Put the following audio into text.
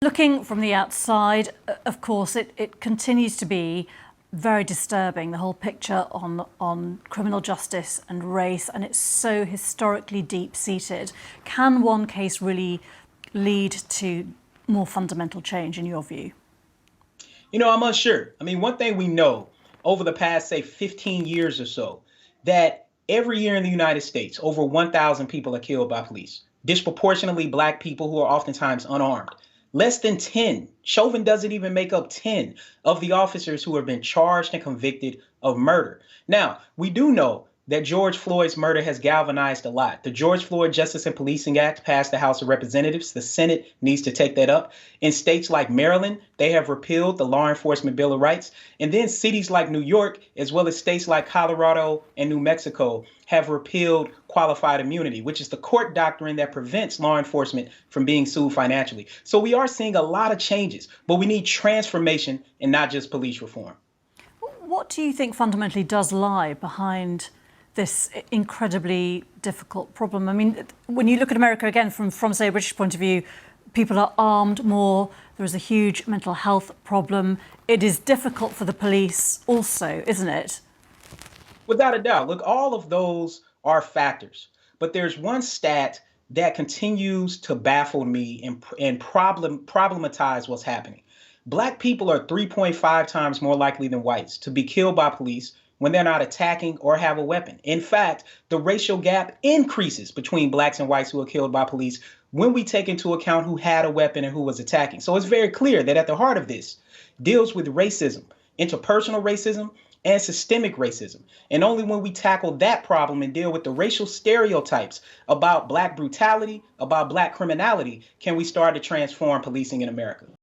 Looking from the outside, of course, it continues to be very disturbing, the whole picture on criminal justice and race, and it's so historically deep-seated. Can one case really lead to more fundamental change, in your view? You know, I'm unsure. I mean, one thing we know over the past, say, 15 years or so, that every year in the United States, over 1,000 people are killed by police, disproportionately Black people who are oftentimes unarmed. Less than 10, Chauvin doesn't even make up 10 of the officers who have been charged and convicted of murder. Now, we do know that George Floyd's murder has galvanized a lot. The George Floyd Justice and Policing Act passed the House of Representatives. The Senate needs to take that up. In states like Maryland, they have repealed the Law Enforcement Bill of Rights. And then cities like New York, as well as states like Colorado and New Mexico, have repealed qualified immunity, which is the court doctrine that prevents law enforcement from being sued financially. So we are seeing a lot of changes, but we need transformation and not just police reform. What do you think fundamentally does lie behind this incredibly difficult problem? I mean, when you look at America again from say, a British point of view, people are armed more, there is a huge mental health problem. It is difficult for the police also, isn't it? Without a doubt. Look, all of those are factors, but there's one stat that continues to baffle me and problematize what's happening. Black people are 3.5 times more likely than whites to be killed by police when they're not attacking or have a weapon. In fact, the racial gap increases between blacks and whites who are killed by police when we take into account who had a weapon and who was attacking. So it's very clear that at the heart of this deals with racism, interpersonal racism, and systemic racism. And only when we tackle that problem and deal with the racial stereotypes about Black brutality, about Black criminality, can we start to transform policing in America.